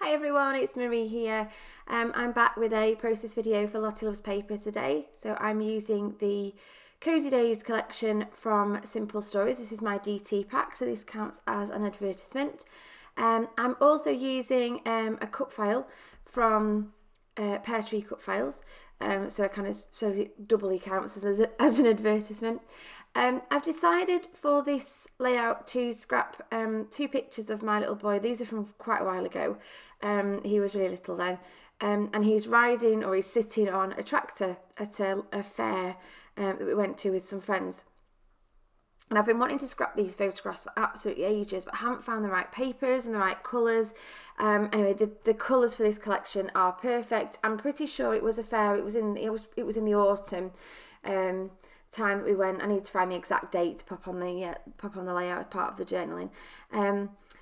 Hi everyone, it's Marie here. I'm back with a process video for Lottie Loves Paper today. So I'm using the Cozy Days collection from Simple Stories. This is my DT pack, so this counts as an advertisement. I'm also using a cut file from Peartree Cutfiles, so it kind of shows it doubly counts as an advertisement. I've decided for this layout to scrap 2 pictures of my little boy. These are from quite a while ago. He was really little then, and he's riding, or he's sitting on a tractor at a fair that we went to with some friends. And I've been wanting to scrap these photographs for absolutely ages, but I haven't found the right papers and the right colours. Anyway, the colours for this collection are perfect. I'm pretty sure it was a fair. It was in the autumn time that we went. I need to find the exact date to pop on the layout as part of the journaling.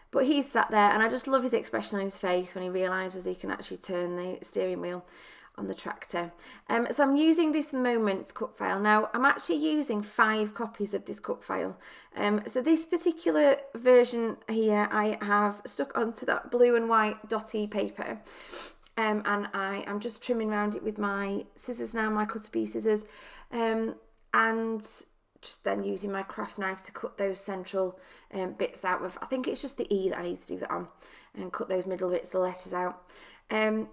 But he's sat there, and I just love his expression on his face when he realises he can actually turn the steering wheel on the tractor. So I'm using this Moments cut file. Now I'm actually using 5 copies of this cut file. So this particular version here I have stuck onto that blue and white dotty paper, and I am just trimming around it with my scissors now, my cutter bee scissors, and just then using my craft knife to cut those central bits out of, I think it's just the E that I need to do that on, and cut those middle bits, the letters out. And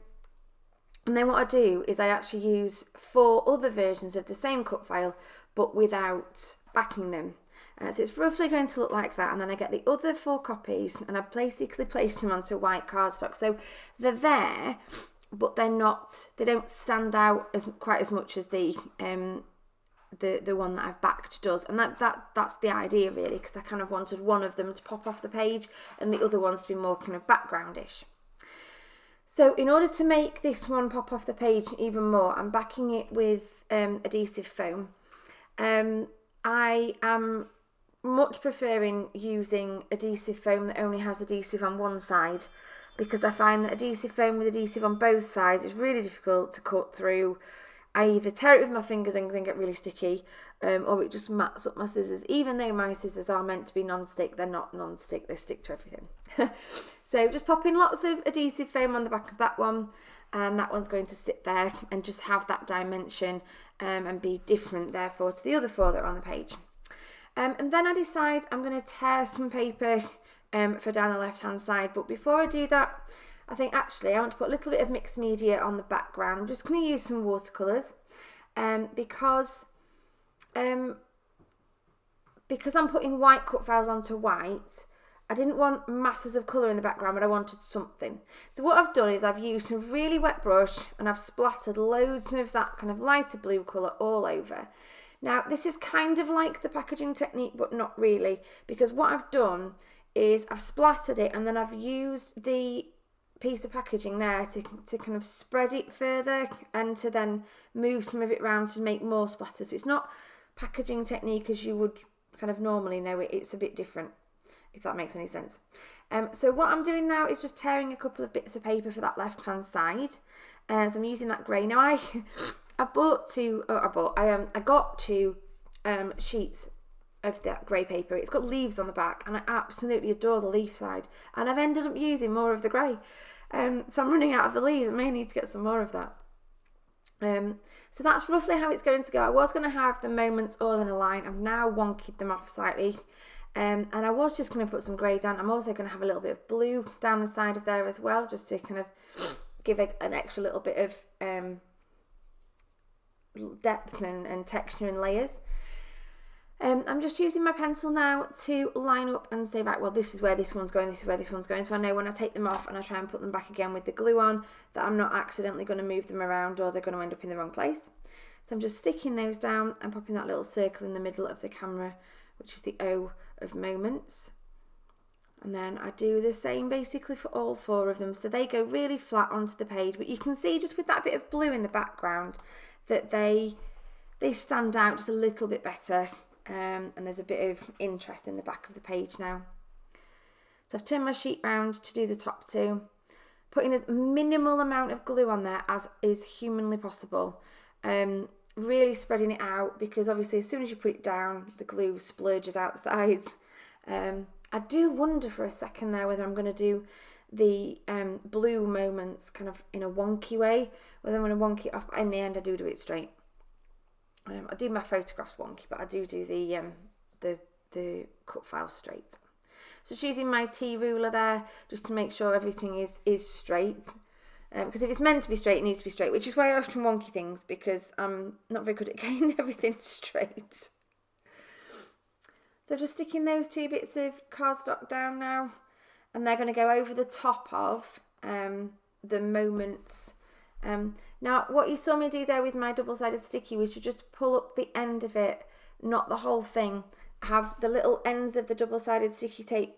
then what I do is I actually use 4 other versions of the same cut file, but without backing them. So it's roughly going to look like that. And then I get the other 4 copies and I basically place them onto white cardstock. So they're there, but they're not, they don't stand out quite as much as the one that I've backed does. And that's the idea really, because I kind of wanted one of them to pop off the page and the other ones to be more kind of backgroundish. So in order to make this one pop off the page even more, I'm backing it with adhesive foam. I am much preferring using adhesive foam that only has adhesive on one side, because I find that adhesive foam with adhesive on both sides is really difficult to cut through. I either tear it with my fingers and then get really sticky, or it just mats up my scissors. Even though my scissors are meant to be non-stick, they're not non-stick, they stick to everything. So just popping lots of adhesive foam on the back of that one, and that one's going to sit there and just have that dimension and be different therefore to the other 4 that are on the page. And then I decide I'm going to tear some paper for down the left hand side, but before I do that, I think actually I want to put a little bit of mixed media on the background. I'm just going to use some watercolours because I'm putting white cut files onto white. I didn't want masses of colour in the background, but I wanted something. So what I've done is I've used some really wet brush and I've splattered loads of that kind of lighter blue colour all over. Now this is kind of like the packaging technique, but not really, because what I've done is I've splattered it and then I've used the piece of packaging there to kind of spread it further and to then move some of it around to make more splatters. So it's not packaging technique as you would kind of normally know it. It's a bit different, if that makes any sense. So what I'm doing now is just tearing a couple of bits of paper for that left hand side. So I'm using that grey. Now I got 2 sheets of that grey paper. It's got leaves on the back and I absolutely adore the leaf side, and I've ended up using more of the grey. So I'm running out of the leaves. I may need to get some more of that. So that's roughly how it's going to go. I was going to have the moments all in a line. I've now wonkied them off slightly. And I was just going to put some grey down. I'm also going to have a little bit of blue down the side of there as well, just to kind of give it an extra little bit of depth and texture and layers. I'm just using my pencil now to line up and say, right, well, this is where this one's going, this is where this one's going. So I know when I take them off and I try and put them back again with the glue on, that I'm not accidentally going to move them around or they're going to end up in the wrong place. So I'm just sticking those down and popping that little circle in the middle of the camera, which is the O of Moments. And then I do the same basically for all 4 of them. So they go really flat onto the page, but you can see just with that bit of blue in the background that they stand out just a little bit better. And there's a bit of interest in the back of the page now. So I've turned my sheet round to do the top 2, putting as minimal amount of glue on there as is humanly possible. Really spreading it out, because obviously as soon as you put it down, the glue splurges out the sides. I do wonder for a second there whether I'm going to do the blue moments kind of in a wonky way, well then when I wonky it off, in the end I do it straight. I do my photographs wonky, but I do the cut file straight. So just using my T ruler there just to make sure everything is straight. Because if it's meant to be straight, it needs to be straight, which is why I often wonky things, because I'm not very good at getting everything straight. So just sticking those 2 bits of cardstock down now, and they're going to go over the top of the moments. Now, what you saw me do there with my double-sided sticky was to just pull up the end of it, not the whole thing. Have the little ends of the double-sided sticky tape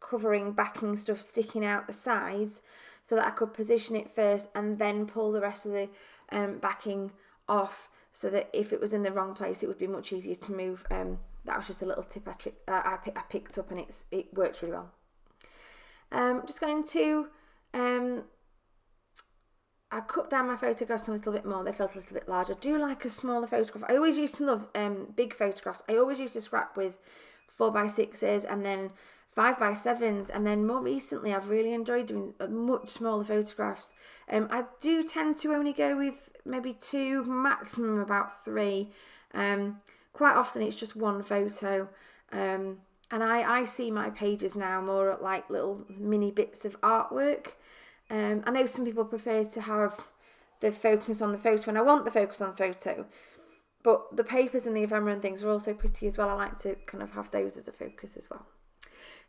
covering backing stuff sticking out the sides, so that I could position it first and then pull the rest of the backing off, so that if it was in the wrong place, it would be much easier to move. That was just a little tip I picked up, and it works really well. Just going to I cut down my photographs a little bit more. They felt a little bit large. I do like a smaller photograph. I always used to love big photographs. I always used to scrap with 4x6s and then 5x7s, and then more recently I've really enjoyed doing much smaller photographs. I do tend to only go with maybe 2, maximum about 3. Quite often it's just one photo, and I see my pages now more like little mini bits of artwork. I know some people prefer to have the focus on the photo, and I want the focus on the photo, but the papers and the ephemera and things are also pretty as well. I like to kind of have those as a focus as well.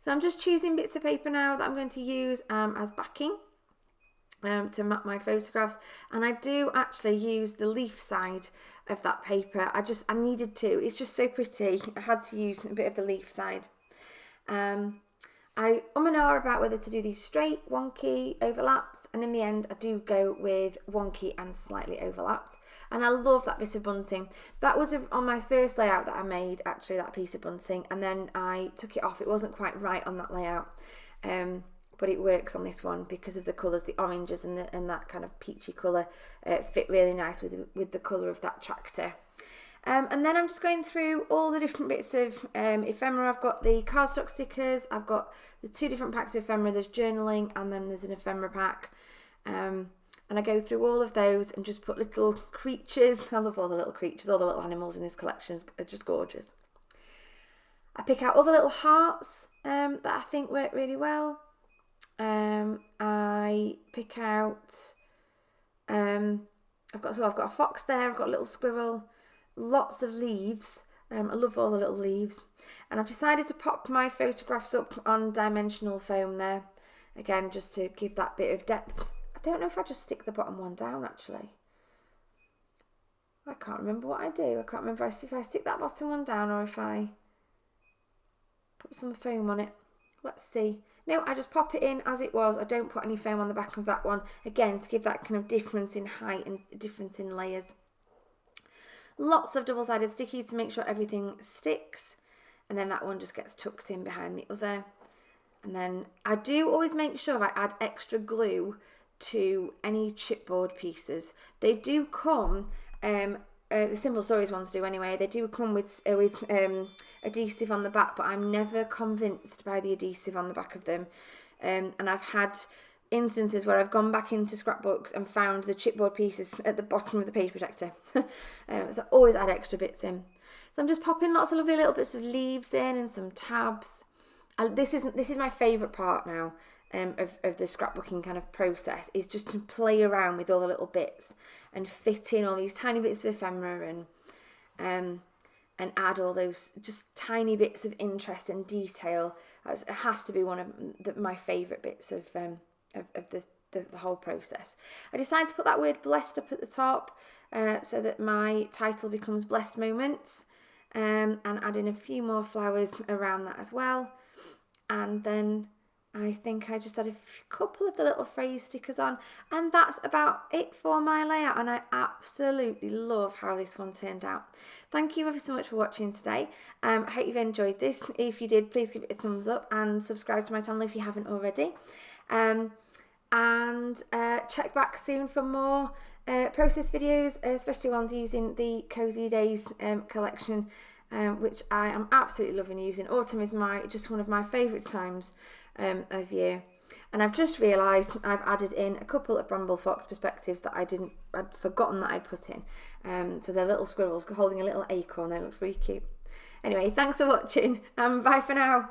So I'm just choosing bits of paper now that I'm going to use as backing to map my photographs, and I do actually use the leaf side of that paper. I needed to. It's just so pretty. I had to use a bit of the leaf side. I and ah about whether to do these straight, wonky, overlapped, and in the end I do go with wonky and slightly overlapped. And I love that bit of bunting. That was on my first layout that I made, actually, that piece of bunting, and then I took it off. It wasn't quite right on that layout, but it works on this one because of the colours. The oranges and that kind of peachy colour fit really nice with the colour of that tractor. And then I'm just going through all the different bits of ephemera. I've got the cardstock stickers, I've got the 2 different packs of ephemera. There's journaling and then there's an ephemera pack. And I go through all of those and just put little creatures. I love all the little creatures, all the little animals in this collection are just gorgeous. I pick out all the little hearts that I think work really well. I pick out, I've got a fox there, I've got a little squirrel, lots of leaves. I love all the little leaves. And I've decided to pop my photographs up on dimensional foam there, again, just to give that bit of depth. I don't know if I just stick the bottom one down, actually. I can't remember what I do. I can't remember if I stick that bottom one down or if I put some foam on it. Let's see. No, I just pop it in as it was. I don't put any foam on the back of that one. Again, to give that kind of difference in height and difference in layers. Lots of double-sided sticky to make sure everything sticks. And then that one just gets tucked in behind the other. And then I do always make sure I add extra glue to any chipboard pieces. They do come, the Simple Stories ones do anyway, they do come with adhesive on the back, but I'm never convinced by the adhesive on the back of them. And I've had instances where I've gone back into scrapbooks and found the chipboard pieces at the bottom of the paper protector. So always add extra bits in. So I'm just popping lots of lovely little bits of leaves in and some tabs. This is my favourite part now of the scrapbooking kind of process, is just to play around with all the little bits and fit in all these tiny bits of ephemera and add all those just tiny bits of interest and detail. It has to be one of my favourite bits of the whole process. I decided to put that word blessed up at the top so that my title becomes Blessed Moments, and add in a few more flowers around that as well. And then I think I just had a couple of the little phrase stickers on, and that's about it for my layout, and I absolutely love how this one turned out. Thank you ever so much for watching today. I hope you've enjoyed this. If you did, please give it a thumbs up and subscribe to my channel if you haven't already. And check back soon for more process videos, especially ones using the Cozy Days collection, which I am absolutely loving using. Autumn is just one of my favourite times of you. And I've just realised I've added in a couple of Bramble Fox perspectives that I'd forgotten that I'd put in. So they're little squirrels holding a little acorn. They look really cute. Anyway, thanks for watching. Bye for now.